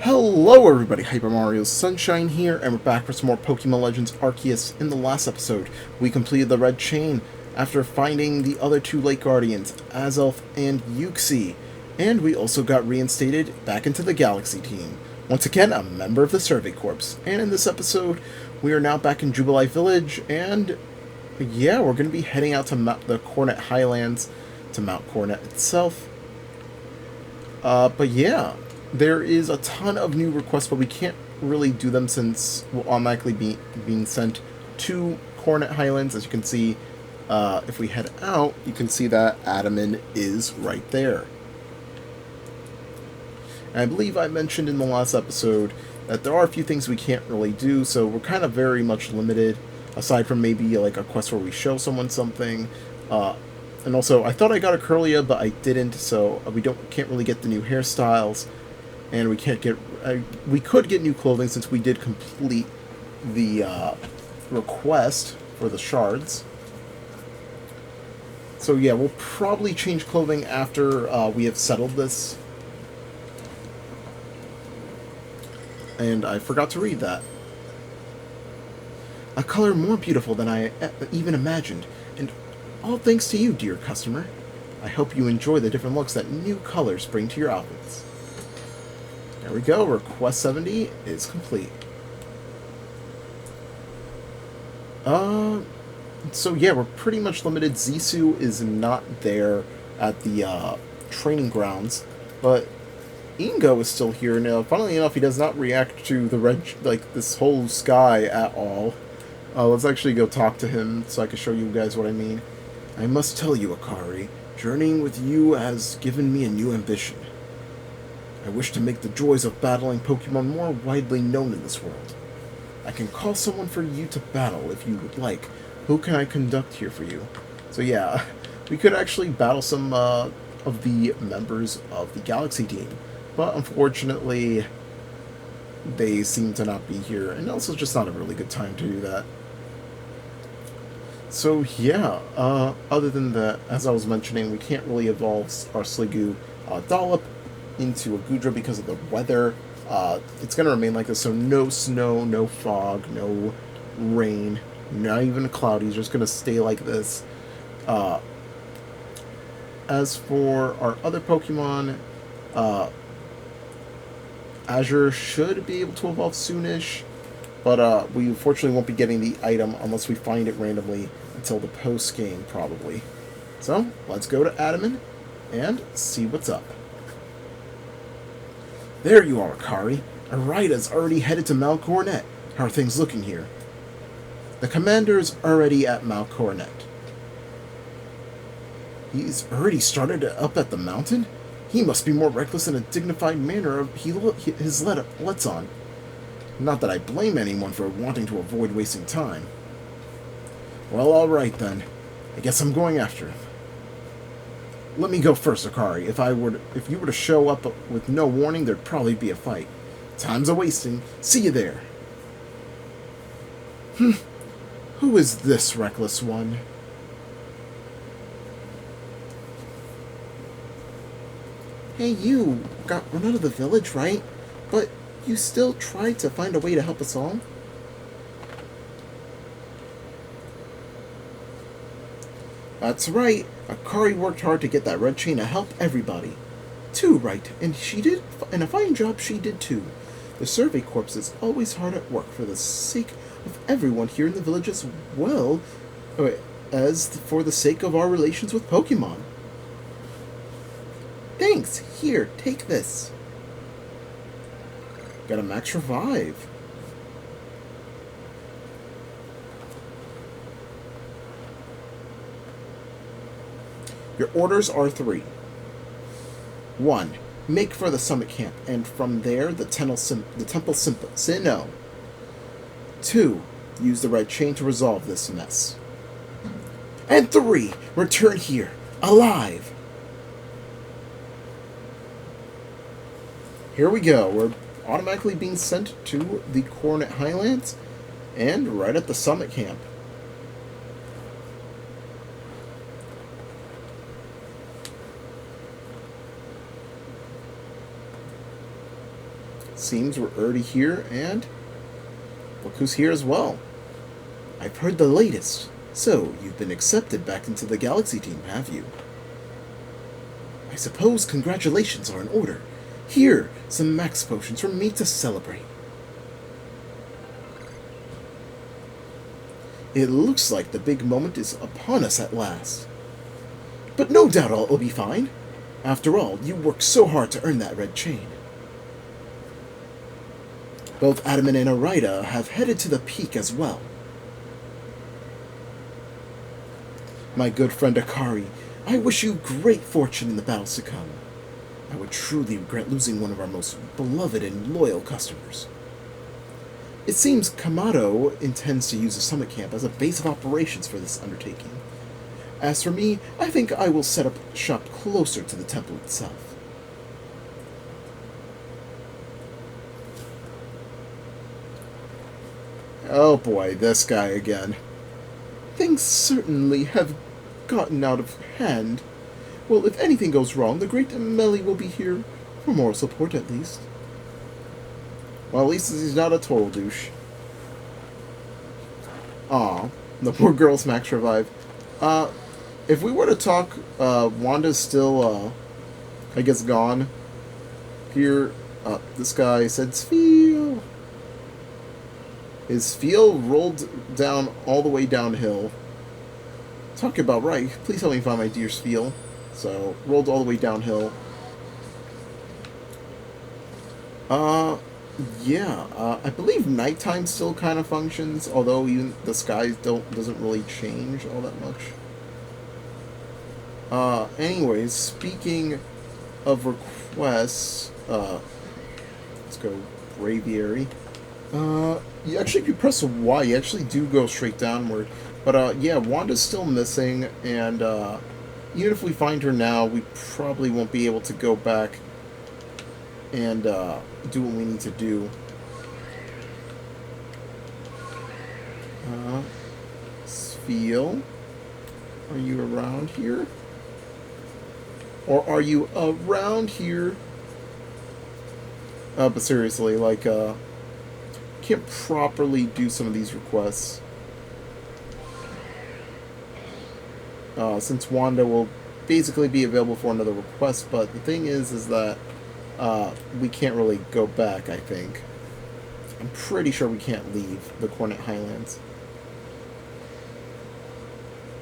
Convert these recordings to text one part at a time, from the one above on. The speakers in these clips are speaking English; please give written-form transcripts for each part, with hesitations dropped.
Hello everybody, Hyper Mario Sunshine here, and we're back for some more Pokemon Legends Arceus. In the last episode, we completed the Red Chain after finding the other two Lake Guardians, Azelf and Uxie, and we also got reinstated back into the Galaxy team. Once again, a member of the Survey Corps. And in this episode, we are now back in Jubilee Village, and yeah, we're going to be heading out to the Coronet Highlands, to Mount Coronet itself. But yeah, there is a ton of new requests, but we can't really do them since we'll automatically be being sent to Coronet Highlands. As you can see, if we head out, you can see that Adaman is right there. And I believe I mentioned in the last episode that there are a few things we can't really do, so we're kind of very much limited, aside from maybe like a quest where we show someone something. And also, I thought I got a Curlia, but I didn't, so we can't really get the new hairstyles. And we can't get... we could get new clothing since we did complete the request for the shards. So yeah, we'll probably change clothing after we have settled this. And I forgot to read that. A color more beautiful than I even imagined. And all thanks to you, dear customer. I hope you enjoy the different looks that new colors bring to your outfits. There we go, request 70 is complete. So yeah, we're pretty much limited. Zissou is not there at the training grounds, but Ingo is still here. Now, funnily enough, he does not react to the red, like this whole sky at all. Let's actually go talk to him so I can show you guys what I mean. I must tell you, Akari, journeying with you has given me a new ambition. I wish to make the joys of battling Pokemon more widely known in this world. I can call someone for you to battle if you would like. Who can I conduct here for you? So yeah, we could actually battle some of the members of the Galaxy team. But unfortunately, they seem to not be here. And also just not a really good time to do that. So yeah, other than that, as I was mentioning, we can't really evolve our Sliggoo Dollop into a Goodra because of the weather. It's going to remain like this, so no snow, no fog, no rain, not even cloudy. It's just going to stay like this. As for our other Pokemon, Azure should be able to evolve soonish, but we unfortunately won't be getting the item unless we find it randomly until the post-game, probably. So, let's go to Adaman and see what's up. There you are, Akari. Arita's already headed to Mount Coronet. How are things looking here? The commander's already at Mount Coronet. He's already started up at the mountain? He must be more reckless in a dignified manner his lets on. Not that I blame anyone for wanting to avoid wasting time. Well, alright then. I guess I'm going after him. Let me go first, Akari. If you were to show up with no warning, there'd probably be a fight. Time's a-wasting. See you there. Who is this reckless one? Hey, you got run out of the village, right? But you still tried to find a way to help us all? That's right. Akari worked hard to get that red chain to help everybody. Too right, and a fine job she did too. The Survey Corps is always hard at work for the sake of everyone here in the village as well as for the sake of our relations with Pokemon. Thanks. Here, take this. Got a max revive. Your orders are 3. 1. Make for the summit camp, and from there, the Temple of Sinnoh. 2. Use the red chain to resolve this mess. And 3. Return here, alive! Here we go. We're automatically being sent to the Coronet Highlands, and right at the summit camp. Seems we're already here, and look who's here as well. I've heard the latest. So, you've been accepted back into the Galaxy team, have you? I suppose congratulations are in order. Here, some max potions for me to celebrate. It looks like the big moment is upon us at last. But no doubt all will be fine. After all, you worked so hard to earn that red chain. Both Adam and Arita have headed to the peak as well. My good friend Akari, I wish you great fortune in the battles to come. I would truly regret losing one of our most beloved and loyal customers. It seems Kamado intends to use the summit camp as a base of operations for this undertaking. As for me, I think I will set up shop closer to the temple itself. Oh boy, this guy again. Things certainly have gotten out of hand. Well, if anything goes wrong, the great Melly will be here for moral support at least. Well, at least he's not a total douche. Aw, the poor girl's max revive. If we were to talk, Wanda's still, I guess, gone. Here, this guy said, Sfeel. His Sfeel rolled down all the way downhill. Talking about right. Please help me find my dear Sfeel. So, rolled all the way downhill. Yeah, I believe nighttime still kind of functions, although even the skies doesn't really change all that much. Anyways, speaking of requests, let's go Braviary. You actually, if you press Y, you actually do go straight downward. But, yeah, Wanda's still missing, and, even if we find her now, we probably won't be able to go back and, do what we need to do. Sfeel, are you around here? Or are you around here? But seriously, like, can't properly do some of these requests. Since Wanda will basically be available for another request, but the thing is that we can't really go back, I think. I'm pretty sure we can't leave the Coronet Highlands.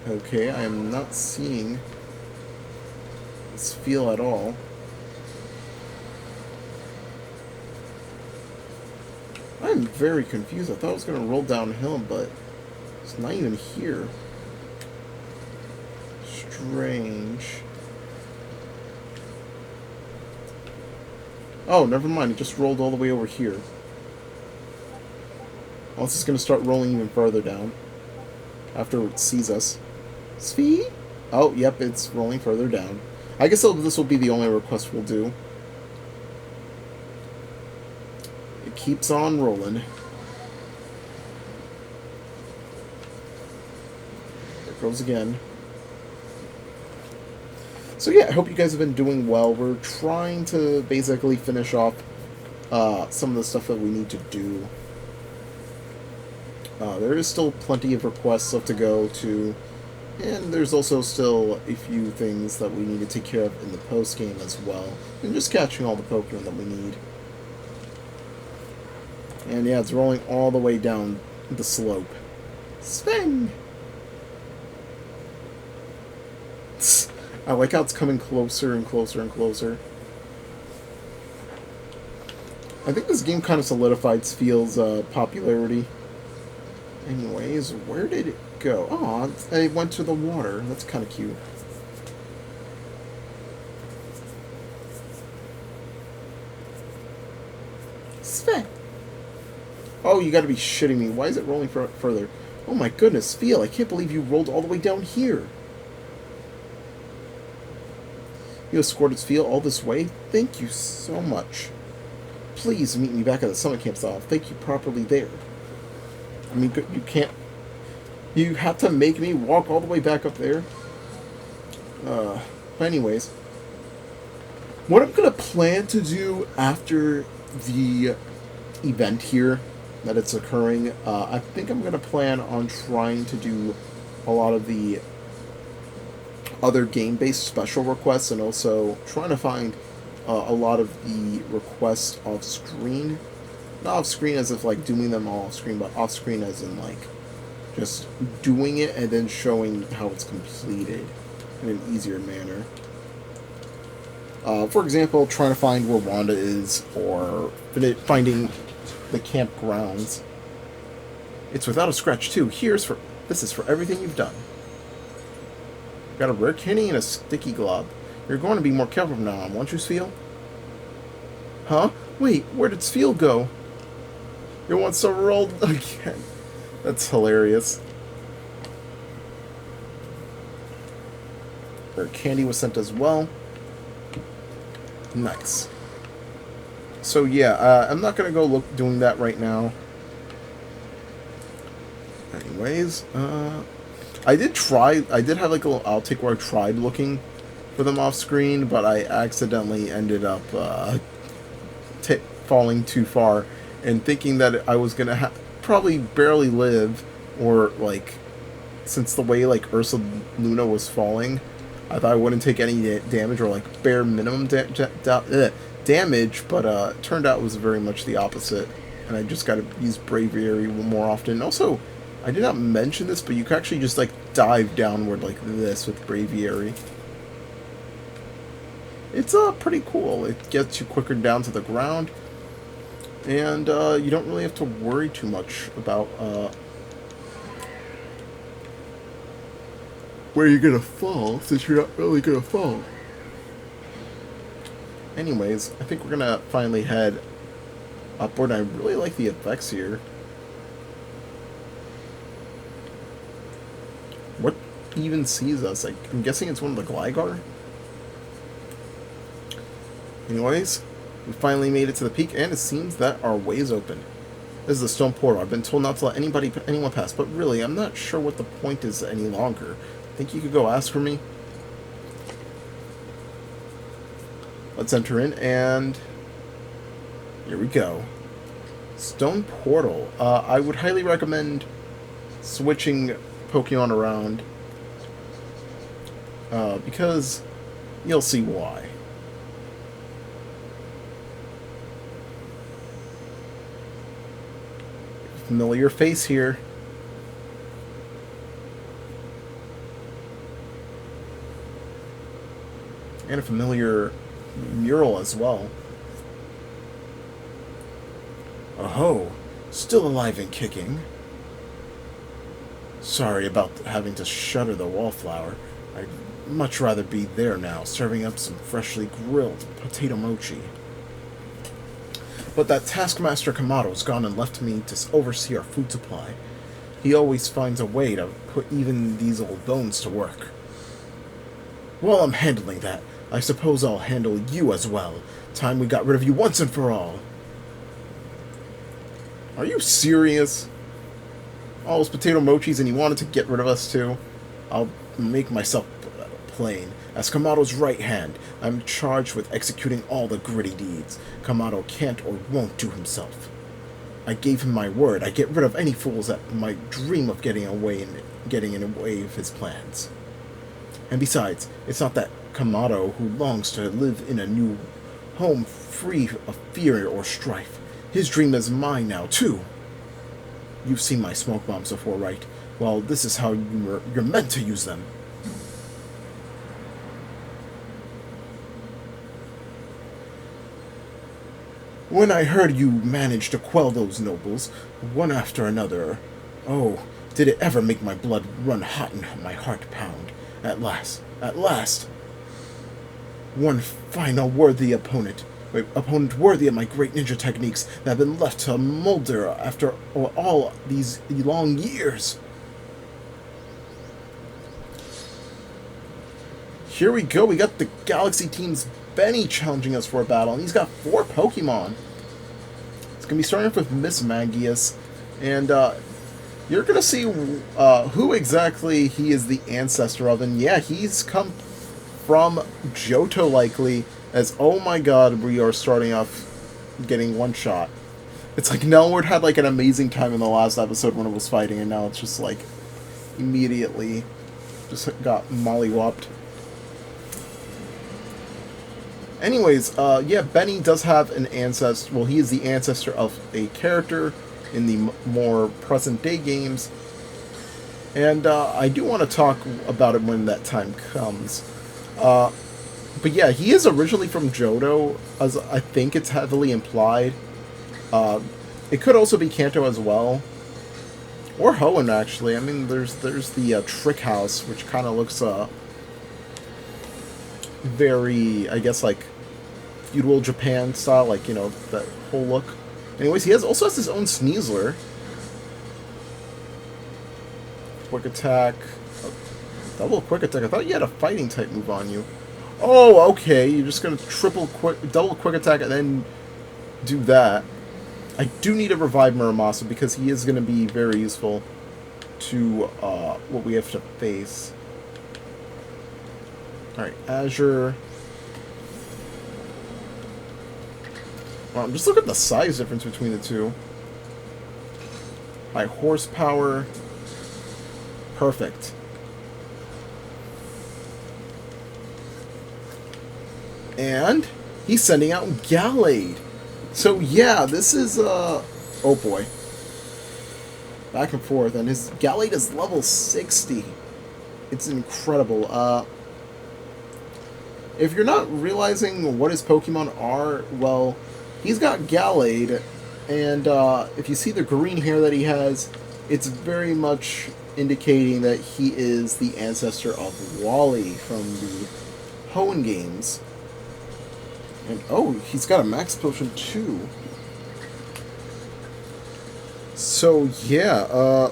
Okay, I am not seeing this feel at all. I'm very confused. I thought I was going to roll downhill, but it's not even here. Strange. Oh, never mind. It just rolled all the way over here. Well, this is going to start rolling even further down after it sees us. Sfee? Oh, yep, it's rolling further down. I guess this will be the only request we'll do. It keeps on rolling. There it goes again. So yeah, I hope you guys have been doing well. We're trying to basically finish off some of the stuff that we need to do. There is still plenty of requests left to go to, and there's also still a few things that we need to take care of in the post-game as well, and just catching all the Pokemon that we need. And yeah, it's rolling all the way down the slope. Sven! I like how it's coming closer and closer and closer. I think this game kind of solidified Sfeel's popularity. Anyways, where did it go? Oh, it went to the water. That's kind of cute. Sven! Oh, you gotta be shitting me. Why is it rolling further? Oh my goodness, Sfeel, I can't believe you rolled all the way down here. You escorted Sfeel all this way? Thank you so much. Please meet me back at the summit camp, so I'll thank you properly there. I mean, you can't... You have to make me walk all the way back up there? But anyways. What I'm going to plan to do after the event here that it's occurring, I think I'm going to plan on trying to do a lot of the other game-based special requests and also trying to find a lot of the requests off-screen. Not off-screen as if like doing them all off-screen, but off-screen as in like just doing it and then showing how it's completed in an easier manner. For example, trying to find where Wanda is, or finding the campgrounds. It's without a scratch too. This is for everything you've done. Got a rare candy and a sticky glob. You're going to be more careful from now on, won't you, Sfeel? Huh? Wait, where did Sfeel go? Your one so rolled again. That's hilarious. Rare candy was sent as well. Nice. So yeah, I'm not gonna go doing that right now. Anyways, I did have like a little outtake where I tried looking for them off screen, but I accidentally ended up falling too far and thinking that I was gonna probably barely live, or like, since the way like Ursa Luna was falling, I thought I wouldn't take any damage, or like bare minimum damage, but it turned out it was very much the opposite, and I just got to use Braviary more often. Also, I did not mention this, but you can actually just like dive downward like this with Braviary. It's pretty cool. It gets you quicker down to the ground, and you don't really have to worry too much about where you're gonna fall, since you're not really gonna fall. Anyways, I think we're gonna finally head upward. I really like the effects here. What even sees us? I'm guessing it's one of the Gligar? Anyways, we finally made it to the peak, and it seems that our way is open. This is the stone portal. I've been told not to let anyone pass, but really, I'm not sure what the point is any longer. Think you could go ask for me? Let's enter in, and here we go. Stone portal. I would highly recommend switching Pokemon around, because you'll see why. Familiar face here. And a familiar mural as well. Oh, still alive and kicking. Sorry about having to shutter the wallflower. I'd much rather be there now, serving up some freshly grilled potato mochi. But that Taskmaster Kamado's gone and left me to oversee our food supply. He always finds a way to put even these old bones to work. While I'm handling that, I suppose I'll handle you as well. Time we got rid of you once and for all. Are you serious? All those potato mochis and you wanted to get rid of us too? I'll make myself plain. As Kamado's right hand, I'm charged with executing all the gritty deeds Kamado can't or won't do himself. I gave him my word. I get rid of any fools that might dream of getting in the way of his plans. And besides, it's not that Kamado who longs to live in a new home free of fear or strife. His dream is mine now, too. You've seen my smoke bombs before, right? Well, this is how you're meant to use them. When I heard you managed to quell those nobles, one after another, oh, did it ever make my blood run hot and my heart pound. At last. One final worthy opponent worthy of my great ninja techniques that have been left to molder after all these long years. Here we go, we got the Galaxy Team's Benny challenging us for a battle, and he's got 4 Pokemon. It's going to be starting off with Miss Magius, and you're going to see who exactly he is the ancestor of, and yeah, he's come from Johto likely, As, oh my god, we are starting off getting one shot. It's like Nelward had like an amazing time in the last episode when it was fighting, and now it's just like immediately just got mollywopped. Anyways, yeah, Benny does have an ancestor. Well, he is the ancestor of a character in the more present-day games. And I do want to talk about it when that time comes. But yeah, he is originally from Johto, as I think it's heavily implied. It could also be Kanto as well. Or Hoenn, actually. I mean, there's the Trick House, which kind of looks very, I guess, like feudal Japan style, like, you know, that whole look. Anyways, he also has his own Sneasler. Quick attack. Double quick attack. I thought you had a fighting type move on you. Oh, okay. You're just gonna double quick attack and then do that. I do need to revive Muramasa because he is gonna be very useful to what we have to face. Alright, Azure. Well, just look at the size difference between the two. High horsepower. Perfect. And he's sending out Gallade. So yeah, this is oh boy. Back and forth, and his Gallade is level 60. It's incredible. If you're not realizing what his Pokemon are, well, he's got Gallade, and if you see the green hair that he has, it's very much indicating that he is the ancestor of Wally from the Hoenn games. And oh, he's got a Max Potion too. So yeah,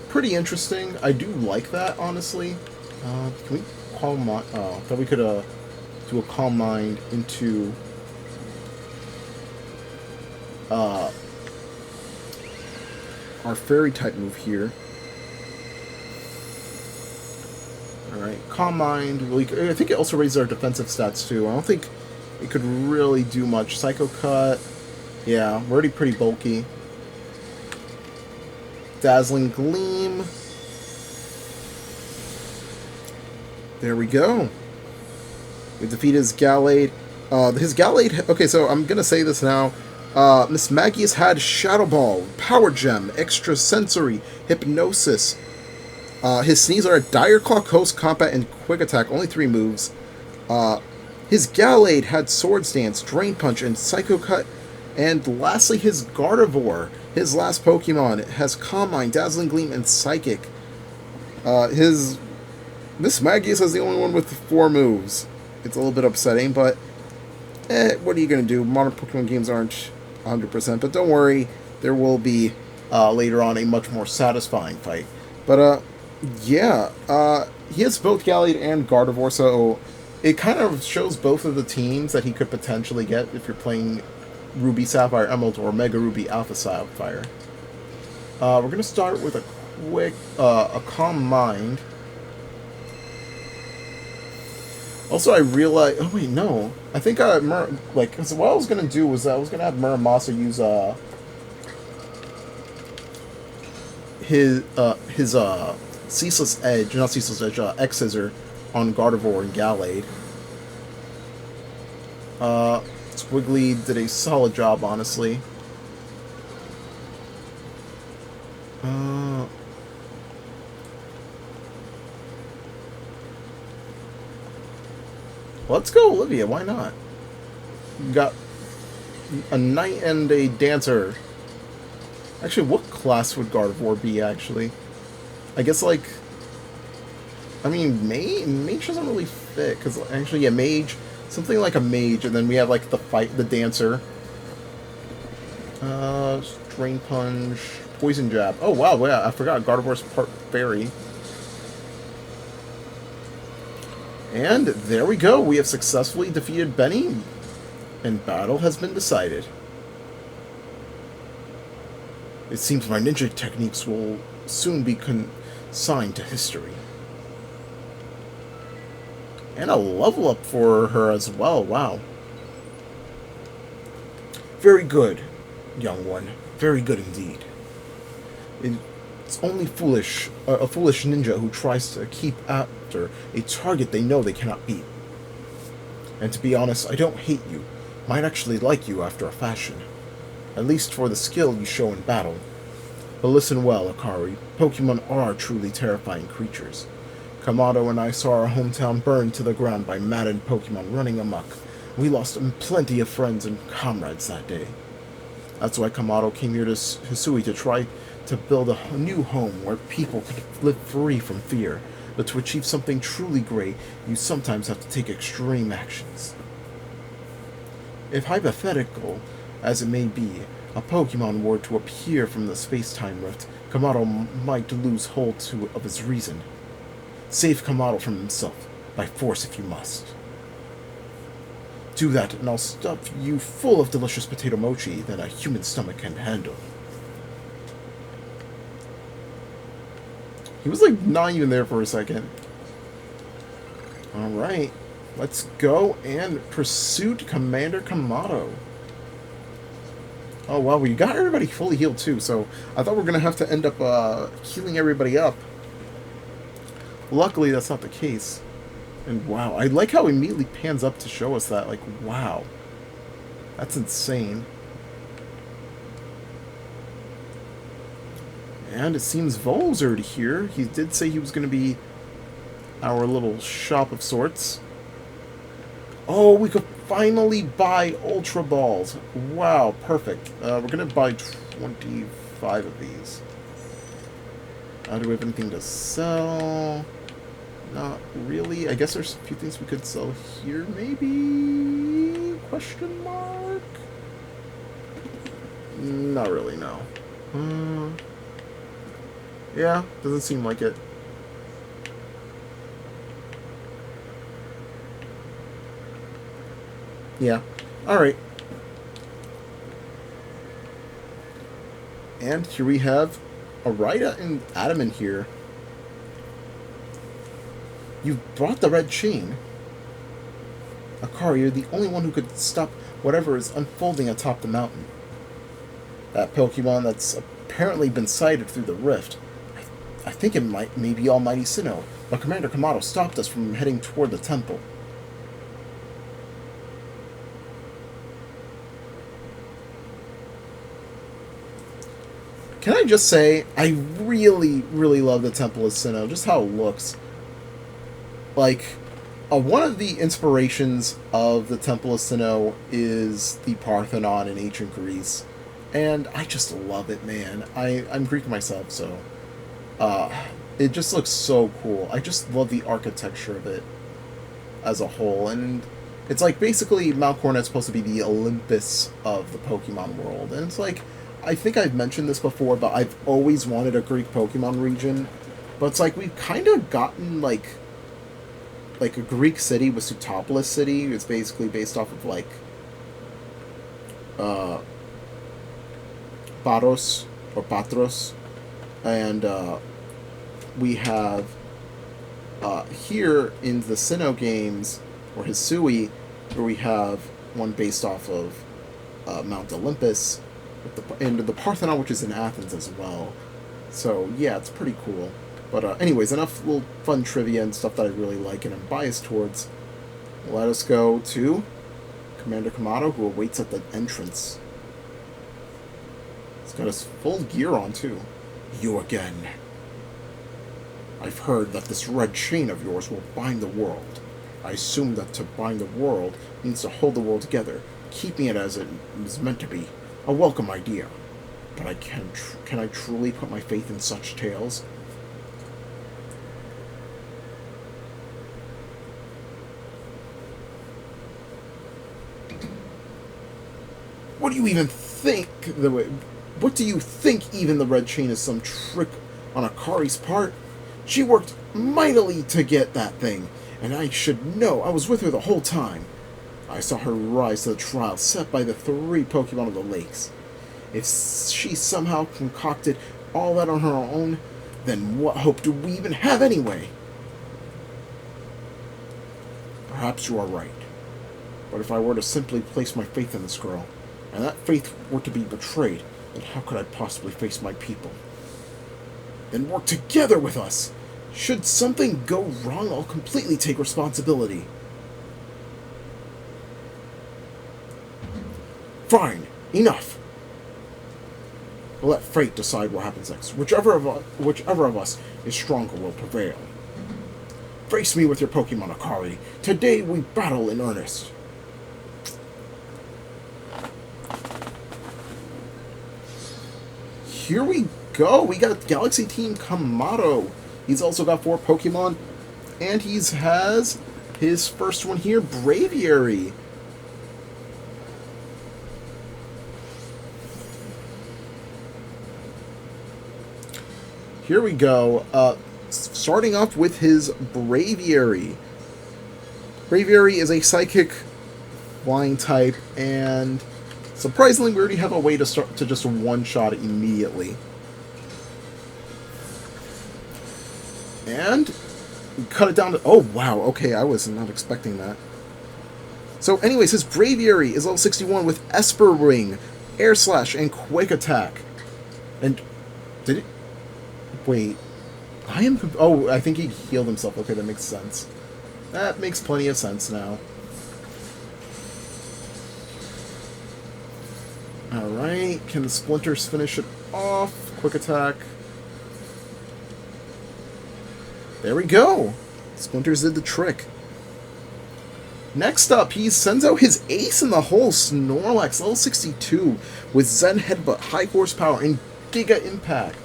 pretty interesting. I do like that, honestly. Can we calm mind? Oh, I thought we could do a calm mind into our fairy type move here. Alright, calm mind. Well, I think it also raises our defensive stats too. I don't think it could really do much. Psycho Cut. Yeah, we're already pretty bulky. Dazzling Gleam. There we go. We defeat his Gallade. His Gallade... Okay, so I'm going to say this now. Miss Maggie's had Shadow Ball, Power Gem, Extra Sensory, Hypnosis. His Sneasler are Dire Claw, Coast Combat, and Quick Attack. Only 3 moves. His Gallade had Swords Dance, Drain Punch, and Psycho Cut. And lastly, his Gardevoir, his last Pokemon, has Calm Mind, Dazzling Gleam, and Psychic. His Miss Maggie's is the only one with 4 moves. It's a little bit upsetting, but what are you going to do? Modern Pokemon games aren't 100%, but don't worry, there will be later on a much more satisfying fight. But yeah, he has both Gallade and Gardevoir, so it kind of shows both of the teams that he could potentially get if you're playing Ruby Sapphire Emerald or Mega Ruby Alpha Sapphire. We're going to start with a quick, a Calm Mind. Also, I realized... Oh, wait, no. I think, because what I was going to do was I was going to have Muramasa use, his Ceaseless Edge, not Ceaseless Edge, X-Scissor on Gardevoir and Gallade. Squiggly did a solid job, honestly. Let's go, Olivia. Why not? You got a knight and a dancer. Actually, what class would Gardevoir be, actually? I guess, like... I mean, mage doesn't really fit, because, actually, yeah, mage... Something like a mage, and then we have, like, the dancer. Drain Punch... Poison Jab. Oh, wow, yeah, I forgot. Gardevoir's part fairy. And there we go. We have successfully defeated Benny, and battle has been decided. It seems my ninja techniques will soon be consigned to history. And a level up for her as well. Wow. Very good, young one. Very good indeed. It's only a foolish ninja who tries to keep after a target they know they cannot beat. And to be honest, I don't hate you. Might actually like you after a fashion. At least for the skill you show in battle. But listen well, Akari. Pokemon are truly terrifying creatures. Kamado and I saw our hometown burned to the ground by maddened Pokemon running amok. We lost plenty of friends and comrades that day. That's why Kamado came here to Hisui to try to build a new home where people could live free from fear. But to achieve something truly great, you sometimes have to take extreme actions. If hypothetical as it may be, a Pokemon were to appear from the space-time rift, Kamado might lose hold of his reason. Save Kamado from himself, by force if you must. Do that, and I'll stuff you full of delicious potato mochi that a human stomach can handle. He was like not even there for a second. Alright, let's go and pursue Commander Kamado. Oh wow, we got everybody fully healed too, so I thought we were going to have to end up healing everybody up. Luckily, that's not the case. And wow, I like how it immediately pans up to show us that. Like, wow. That's insane. And it seems Vol's already here. He did say he was going to be our little shop of sorts. Oh, we could finally buy Ultra Balls. Wow, perfect. We're going to buy 25 of these. Do we have anything to sell? Not really. I guess there's a few things we could sell here, maybe? Question mark? Not really, no. Yeah, doesn't seem like it. Yeah. Alright. And here we have Arida and Adam in here. You've brought the red chain. Akari, you're the only one who could stop whatever is unfolding atop the mountain. That Pokemon that's apparently been sighted through the rift. I think it may be Almighty Sinnoh, but Commander Kamado stopped us from heading toward the temple. Can I just say, I really, really love the Temple of Sinnoh, just how it looks. Like, one of the inspirations of the Temple of Sinnoh is the Parthenon in ancient Greece. And I just love it, man. I'm Greek myself, so it just looks so cool. I just love the architecture of it as a whole. And it's like, basically, Mount Coronet's supposed to be the Olympus of the Pokemon world. And it's like, I think I've mentioned this before, but I've always wanted a Greek Pokemon region. But it's like, we've kind of gotten, like a Greek city with Sutopolis City. It's basically based off of, like, Paros, or Patros. And, we have, here in the Sinnoh games, or Hisui, where we have one based off of, Mount Olympus, and the Parthenon, which is in Athens as well. So, yeah, it's pretty cool. But anyways, enough little fun trivia and stuff that I really like and I'm biased towards. Let us go to Commander Kamado, who awaits at the entrance. He's got his full gear on, too. You again. I've heard that this red chain of yours will bind the world. I assume that to bind the world means to hold the world together, keeping it as it is meant to be. A welcome idea. But can I truly put my faith in such tales? What do you even think? What do you think even the red chain is some trick on Akari's part? She worked mightily to get that thing, and I should know. I was with her the whole time. I saw her rise to the trial set by the 3 Pokemon of the lakes. If she somehow concocted all that on her own, then what hope do we even have anyway? Perhaps you are right. But if I were to simply place my faith in this girl, and that faith were to be betrayed, then how could I possibly face my people? Then work together with us! Should something go wrong, I'll completely take responsibility. Fine, enough. We'll let fate decide what happens next. Whichever of us is stronger will prevail. Face me with your Pokemon, Akari. Today we battle in earnest. Here we go. We got Galaxy Team Kamado. He's also got 4 Pokemon. And he has his first one here, Braviary. Here we go. Starting off with his Braviary. Braviary is a Psychic Flying type, and surprisingly, we already have a way to start to just one-shot it immediately. And we cut it down to... Oh, wow. Okay, I was not expecting that. So, anyways, his Braviary is level 61 with Esper Wing, Air Slash, and Quick Attack. And... Did it... Wait... Oh, I think he healed himself. Okay, that makes sense. That makes plenty of sense now. Alright, can the Splinters finish it off? Quick Attack. There we go! Splinters did the trick. Next up, he sends out his ace in the hole, Snorlax, level 62, with Zen Headbutt, High Horsepower, and Giga Impact.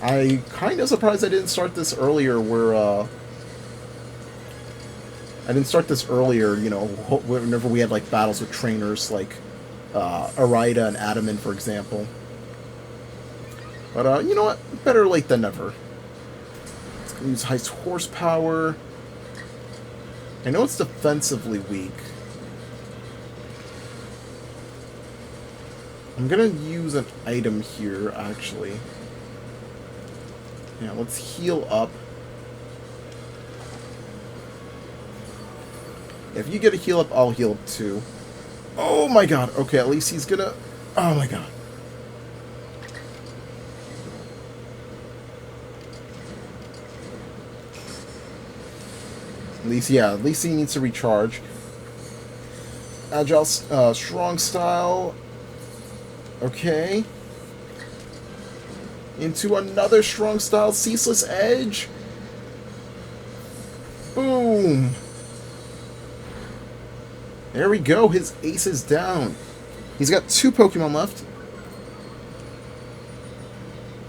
I kind of surprised I didn't start this earlier, you know, whenever we had, like, battles with trainers, like, Arida and Adaman, for example. But, you know what? Better late than never. It's going to use High Horsepower. I know it's defensively weak. I'm going to use an item here, actually. Yeah, let's heal up. If you get a heal up, I'll heal up too. Oh my god. Okay, at least he's gonna... Oh my god. At least he needs to recharge. Agile, strong style. Okay. Into another strong style, Ceaseless Edge. Boom. There we go, his ace is down. He's got 2 Pokemon left.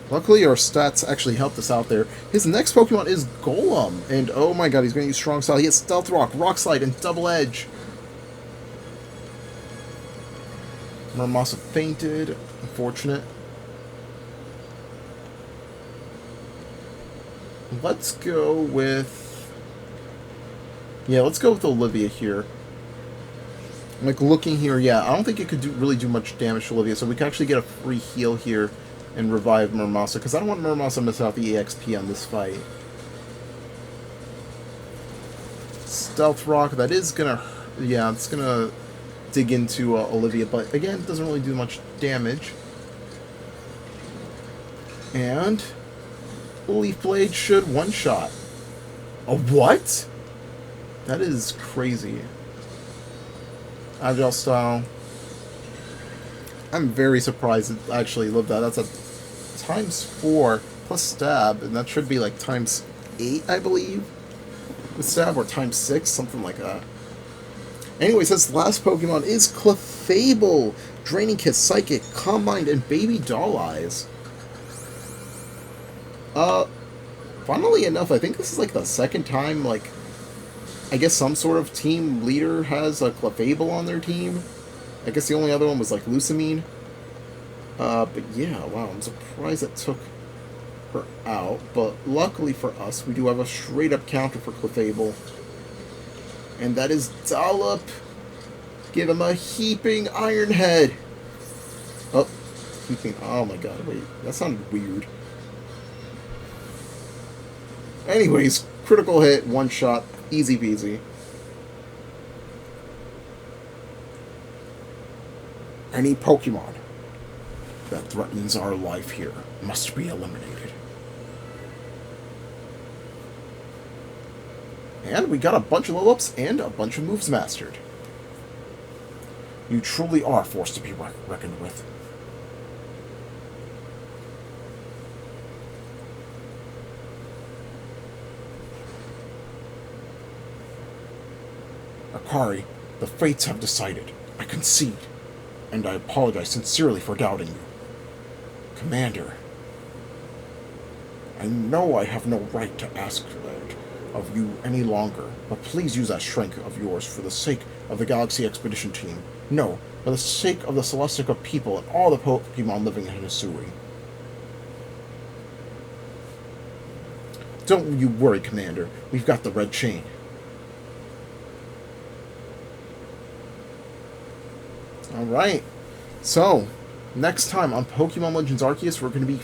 Luckily, our stats actually helped us out there. His next Pokemon is Golem. And oh my god, he's going to use Strong Style. He has Stealth Rock, Rock Slide, and Double Edge. Murmasa fainted. Unfortunate. Let's go with... Yeah, let's go with Olivia here. Like, looking here, yeah, I don't think it could really do much damage to Olivia, so we can actually get a free heal here and revive Murmasa, because I don't want Murmasa to miss out the EXP on this fight. Stealth Rock, that is gonna... Yeah, it's gonna dig into Olivia, but again, it doesn't really do much damage. And... Leaf Blade should one-shot. A what? That is crazy. Agile Style. I'm very surprised it actually lived that. That's a ×4 plus Stab, and that should be like ×8, I believe. With Stab, or ×6, something like that. Anyways, this last Pokemon is Clefable. Draining Kiss, Psychic, Calm Mind, and Baby Doll Eyes. Funnily enough, I think this is like the second time, like, I guess some sort of team leader has a Clefable on their team. I guess the only other one was like Lucamine. But yeah, wow, I'm surprised it took her out. But luckily for us, we do have a straight up counter for Clefable. And that is Dollop. Give him a heaping Iron Head. Oh, heaping, oh my god, wait, that sounded weird. Anyways, critical hit, one shot, easy peasy. Any Pokemon that threatens our life here must be eliminated. And we got a bunch of level-ups and a bunch of moves mastered. You truly are a force to be reckoned with. Akari, the fates have decided. I concede, and I apologize sincerely for doubting you. Commander, I know I have no right to ask that of you any longer, but please use that strength of yours for the sake of the Galaxy Expedition Team. No, for the sake of the Celestica people and all the Pokemon living in Hisui. Don't you worry, Commander. We've got the red chain. Alright, so, next time on Pokemon Legends Arceus, we're going to be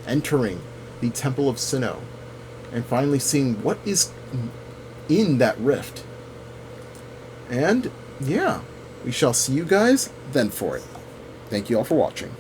entering the Temple of Sinnoh and finally seeing what is in that rift. And, yeah, we shall see you guys then for it. Thank you all for watching.